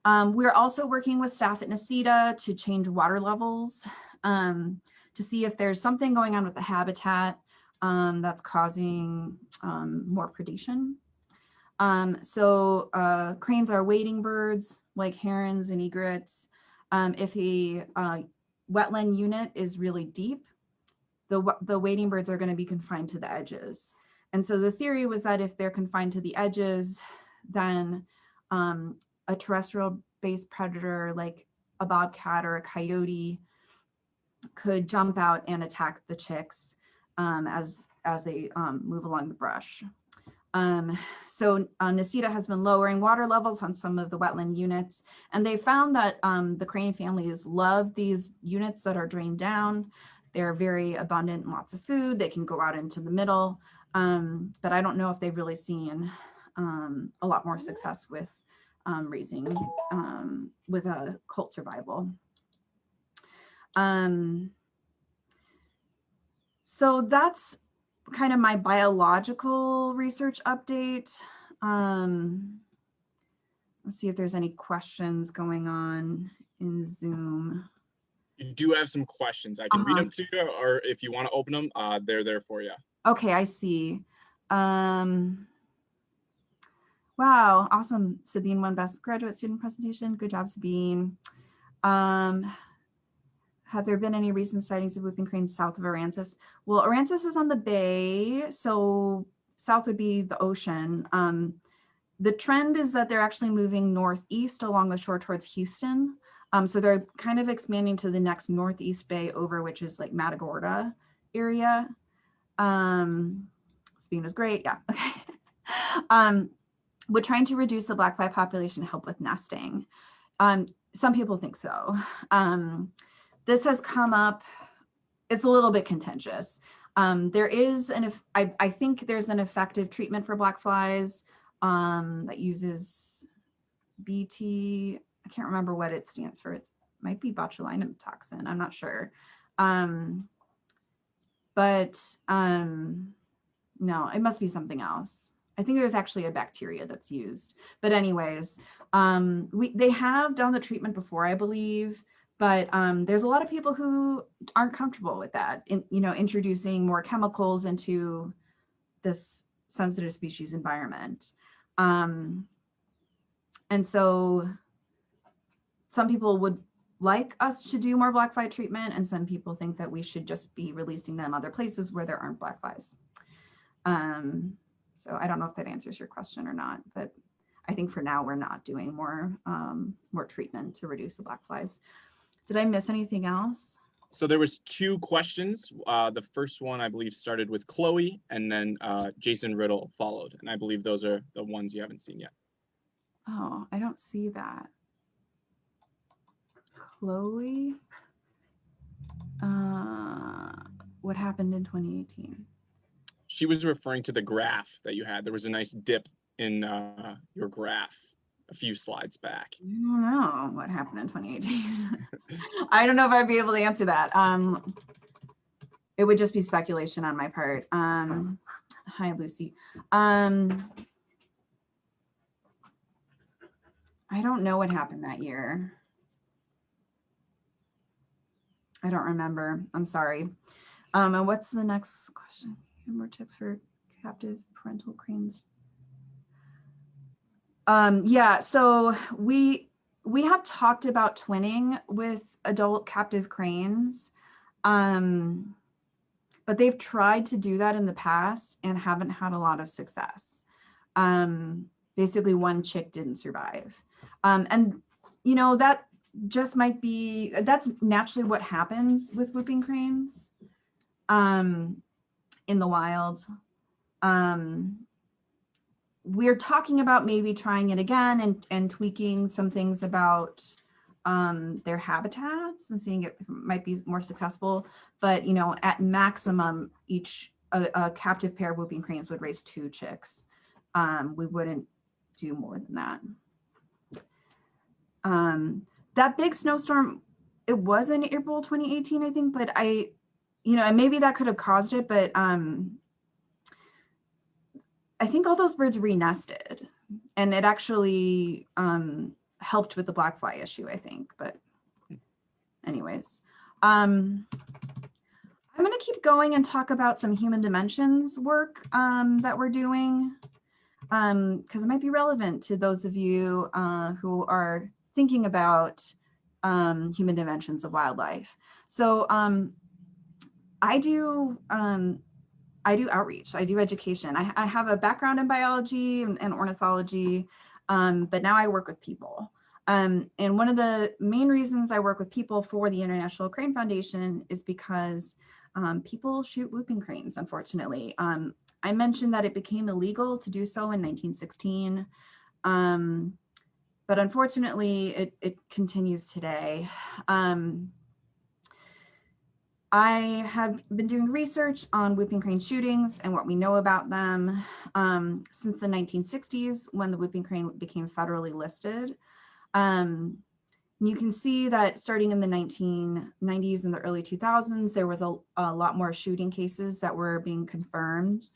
Speaker 12: We're also working with staff at NCETA to change water levels to see if there's something going on with the habitat that's causing more predation. Cranes are wading birds like herons and egrets. If a wetland unit is really deep, the wading birds are going to be confined to the edges. And so the theory was that if they're confined to the edges, then a terrestrial-based predator like a bobcat or a coyote could jump out and attack the chicks as they move along the brush. NCETA has been lowering water levels on some of the wetland units, and they found that the crane families love these units that are drained down. They're very abundant in lots of food. They can go out into the middle, but I don't know if they've really seen a lot more success with raising with a colt survival. So that's kind of my biological research update. Let's see if there's any questions going on in Zoom.
Speaker 1: You do have some questions. I can read them to you, or if you want to open them, they're there for you.
Speaker 12: Okay, I see. Wow, awesome. Sabine won best graduate student presentation. Good job, Sabine. Have there been any recent sightings of whooping cranes south of Aransas? Well, Aransas is on the bay, so south would be the ocean. The trend is that they're actually moving northeast along the shore towards Houston. So they're kind of expanding to the next northeast bay over, which is like Matagorda area. Sabine was great, yeah, okay. We're trying to reduce the black fly population to help with nesting. Some people think so. This has come up, it's a little bit contentious. There is I think there's an effective treatment for black flies that uses BT, I can't remember what it stands for. It might be botulinum toxin, I'm not sure. No, it must be something else. I think there's actually a bacteria that's used. But anyways, they have done the treatment before, I believe, but there's a lot of people who aren't comfortable with that, introducing more chemicals into this sensitive species environment. And so some people would like us to do more black fly treatment, and some people think that we should just be releasing them other places where there aren't black flies. So I don't know if that answers your question or not, but I think for now we're not doing more treatment to reduce the black flies. Did I miss anything else?
Speaker 1: So there was 2 questions. The first one, I believe, started with Chloe, and then Jason Riddle followed. And I believe those are the ones you haven't seen yet.
Speaker 12: Oh, I don't see that. Chloe, what happened in 2018?
Speaker 1: She was referring to the graph that you had. There was a nice dip in your graph a few slides back.
Speaker 12: I don't know what happened in 2018. I don't know if I'd be able to answer that. It would just be speculation on my part. Hi, Lucy. I don't know what happened that year. I don't remember. I'm sorry. And what's the next question? More checks for captive parental cranes. Yeah, so we have talked about twinning with adult captive cranes, but they've tried to do that in the past and haven't had a lot of success. Basically, one chick didn't survive. And you know, that just might be, that's naturally what happens with whooping cranes in the wild. We're talking about maybe trying it again and tweaking some things about their habitats and seeing if it might be more successful. But, you know, at maximum, a captive pair of whooping cranes would raise 2 chicks. We wouldn't do more than that. That big snowstorm, it was in April 2018, I think, but you know, and maybe that could have caused it, but I think all those birds re-nested, and it actually helped with the black fly issue, I think. But anyways, I'm going to keep going and talk about some human dimensions work that we're doing, because it might be relevant to those of you who are thinking about human dimensions of wildlife. So I do outreach, I do education. I have a background in biology and ornithology, but now I work with people. And one of the main reasons I work with people for the International Crane Foundation is because people shoot whooping cranes, unfortunately. I mentioned that it became illegal to do so in 1916, but unfortunately it continues today. I have been doing research on whooping crane shootings and what we know about them since the 1960s, when the whooping crane became federally listed. You can see that starting in the 1990s and the early 2000s, there was a lot more shooting cases that were being confirmed.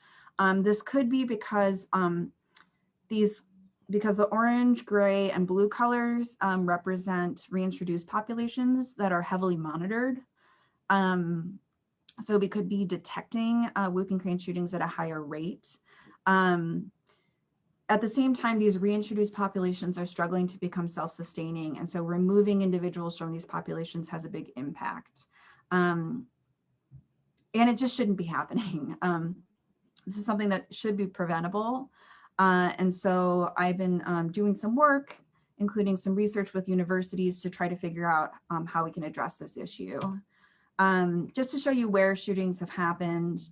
Speaker 12: This could be because the orange, gray, and blue colors represent reintroduced populations that are heavily monitored. So we could be detecting whooping crane shootings at a higher rate. At the same time, these reintroduced populations are struggling to become self-sustaining, and so removing individuals from these populations has a big impact. And it just shouldn't be happening. This is something that should be preventable. And so I've been doing some work, including some research with universities to try to figure out how we can address this issue. Just to show you where shootings have happened.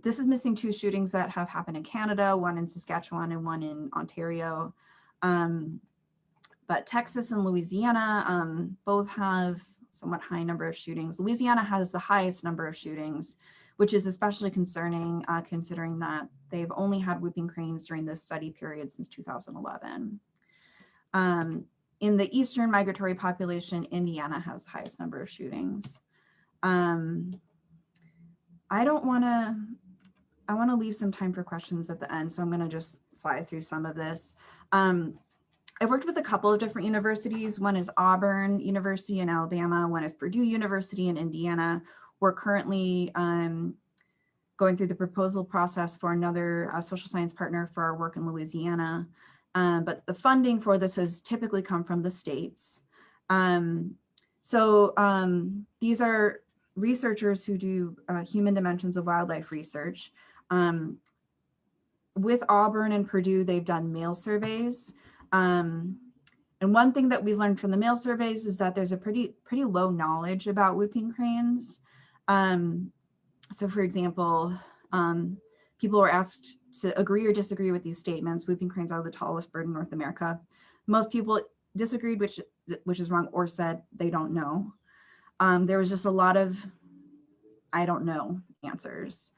Speaker 12: This is missing 2 shootings that have happened in Canada, one in Saskatchewan and one in Ontario. But Texas and Louisiana both have somewhat high number of shootings. Louisiana has the highest number of shootings, which is especially concerning considering that they've only had whooping cranes during this study period since 2011. In the eastern migratory population, Indiana has the highest number of shootings. I want to leave some time for questions at the end, so I'm going to just fly through some of this. I've worked with a couple of different universities. One is Auburn University in Alabama, one is Purdue University in Indiana. We're currently going through the proposal process for another social science partner for our work in Louisiana. But the funding for this has typically come from the states. These are researchers who do human dimensions of wildlife research. With Auburn and Purdue, they've done male surveys. And one thing that we've learned from the male surveys is that there's a pretty low knowledge about whooping cranes. So for example, people were asked to agree or disagree with these statements. Whooping cranes are the tallest bird in North America. Most people disagreed, which is wrong, or said they don't know. There was just a lot of I don't know answers.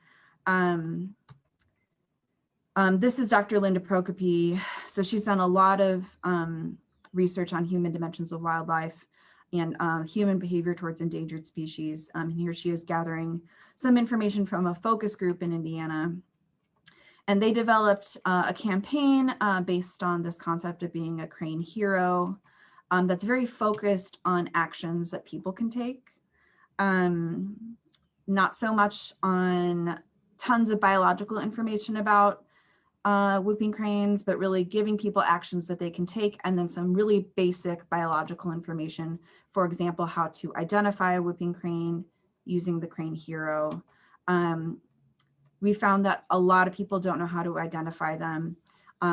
Speaker 12: This is Dr. Linda Prokopi. So she's done a lot of research on human dimensions of wildlife and human behavior towards endangered species. And here she is gathering some information from a focus group in Indiana. And they developed a campaign based on this concept of being a crane hero that's very focused on actions that people can take. Not so much on tons of biological information about whooping cranes, but really giving people actions that they can take, and then some really basic biological information. For example, how to identify a whooping crane using the crane hero. We found that a lot of people don't know how to identify them.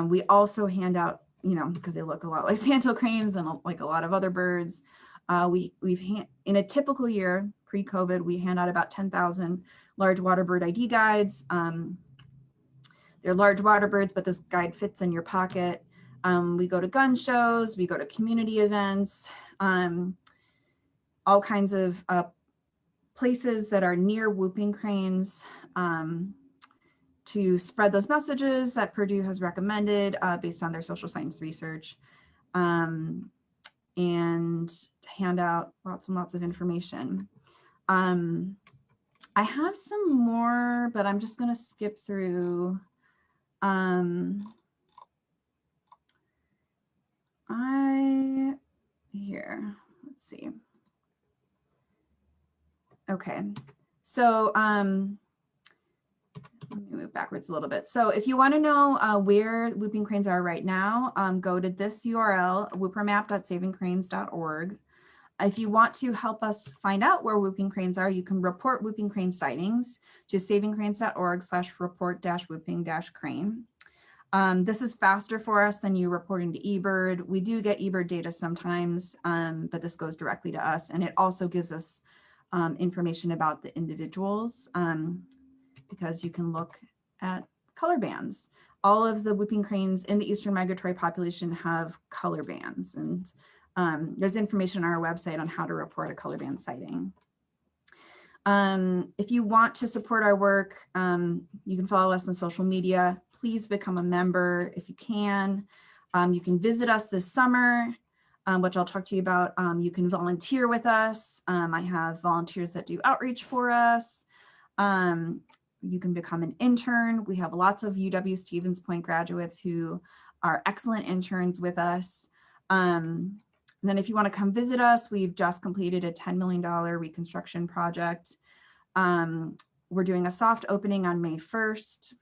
Speaker 12: We also hand out you know, because they look a lot like sandhill cranes and like a lot of other birds. In a typical year pre-COVID, we hand out about 10,000 large water bird ID guides. They're large water birds, but this guide fits in your pocket. We go to gun shows, we go to community events, all kinds of places that are near whooping cranes to spread those messages that Purdue has recommended based on their social science research, and to hand out lots and lots of information. I have some more, but I'm just going to skip through. Here, let's see. Okay, so let me move backwards a little bit. So if you want to know where whooping cranes are right now, go to this URL, whoopermap.savingcranes.org. If you want to help us find out where whooping cranes are, you can report whooping crane sightings to savingcranes.org/report-whooping-crane. This is faster for us than you reporting to eBird. We do get eBird data sometimes, but this goes directly to us, and it also gives us information about the individuals because you can look at color bands. All of the whooping cranes in the eastern migratory population have color bands, and there's information on our website on how to report a color band sighting. If you want to support our work, you can follow us on social media. Please become a member if you can. You can visit us this summer, which I'll talk to you about. You can volunteer with us. I have volunteers that do outreach for us. You can become an intern. We have lots of UW Stevens Point graduates who are excellent interns with us. And then if you want to come visit us, we've just completed a $10 million reconstruction project. We're doing a soft opening on May 1st.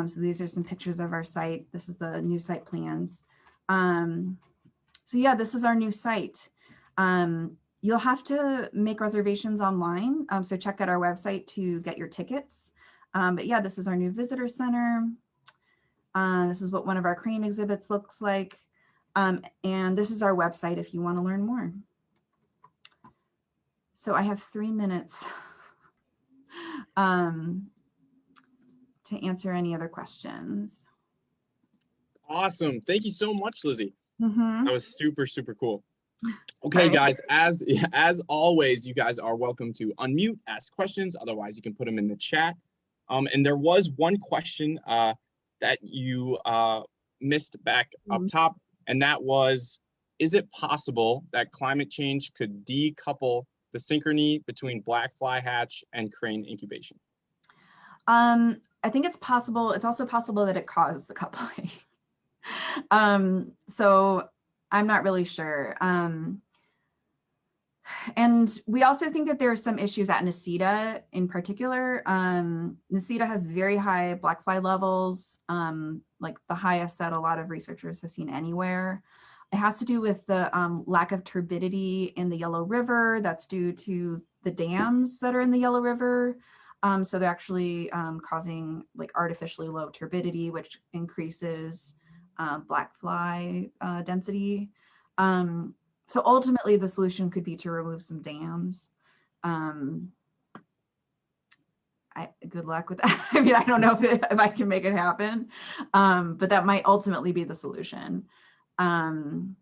Speaker 12: So these are some pictures of our site. This is the new site plans. So yeah, this is our new site. You'll have to make reservations online. So check out our website to get your tickets. But yeah, this is our new visitor center. This is what one of our crane exhibits looks like. And this is our website if you want to learn more. So I have 3 minutes to answer any other questions.
Speaker 1: Awesome. Thank you so much, Lizzie.
Speaker 12: Mm-hmm.
Speaker 1: That was super, super cool. Okay, guys, as always, you guys are welcome to unmute, ask questions. Otherwise, you can put them in the chat. And there was one question that you missed back up top, and that was, is it possible that climate change could decouple the synchrony between black fly hatch and crane incubation?
Speaker 12: I think it's possible. It's also possible that it caused the coupling. So I'm not really sure. And we also think that there are some issues at Necedah in particular. Necedah has very high black fly levels, like the highest that a lot of researchers have seen anywhere. It has to do with the lack of turbidity in the Yellow River. That's due to the dams that are in the Yellow River. So they're actually causing like artificially low turbidity, which increases black fly density. So ultimately the solution could be to remove some dams. Good luck with that. I mean, I don't know if I can make it happen, but that might ultimately be the solution. And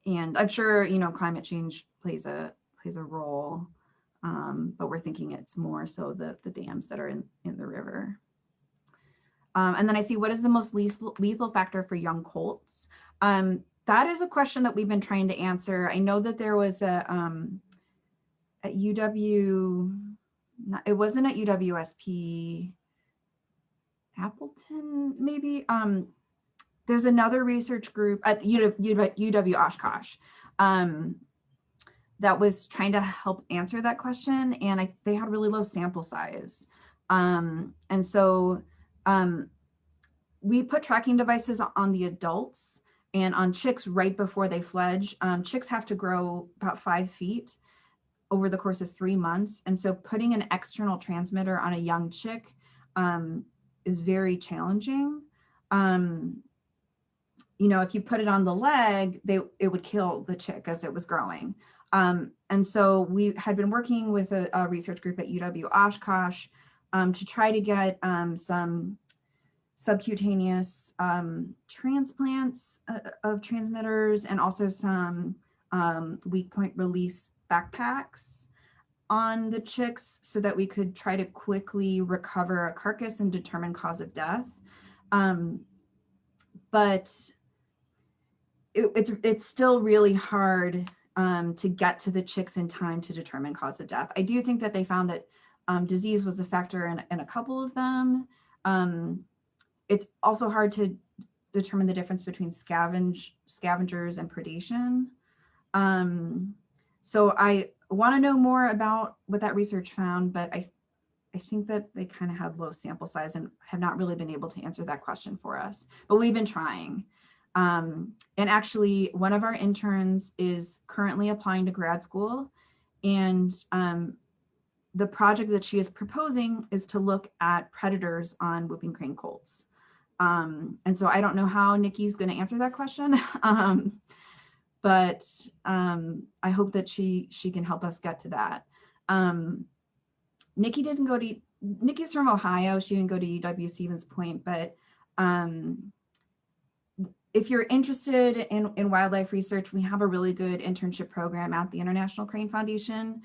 Speaker 12: I'm sure, you know, climate change plays a role, but we're thinking it's more so the dams that are in the river. And then I see, what is the most lethal factor for young colts? That is a question that we've been trying to answer. I know that there was at UW, it wasn't at UWSP, Appleton, maybe. There's another research group at UW Oshkosh that was trying to help answer that question, and they had really low sample size. And so we put tracking devices on the adults and on chicks right before they fledge. Chicks have to grow about 5 feet over the course of 3 months. And so putting an external transmitter on a young chick is very challenging. you know, if you put it on the leg, it would kill the chick as it was growing. And so we had been working with a research group at UW-Oshkosh to try to get some subcutaneous transplants of transmitters, and also some weak point release backpacks on the chicks so that we could try to quickly recover a carcass and determine cause of death. But it's still really hard to get to the chicks in time to determine cause of death. I do think that they found that disease was a factor in a couple of them. It's also hard to determine the difference between scavengers and predation. So I want to know more about what that research found, but I think that they kind of had low sample size and have not really been able to answer that question for us, but we've been trying. And actually, one of our interns is currently applying to grad school, and the project that she is proposing is to look at predators on whooping crane colts. And so I don't know how Nikki's going to answer that question, but I hope that she can help us get to that. Nikki's from Ohio. She didn't go to UW Stevens Point, but if you're interested in wildlife research, we have a really good internship program at the International Crane Foundation.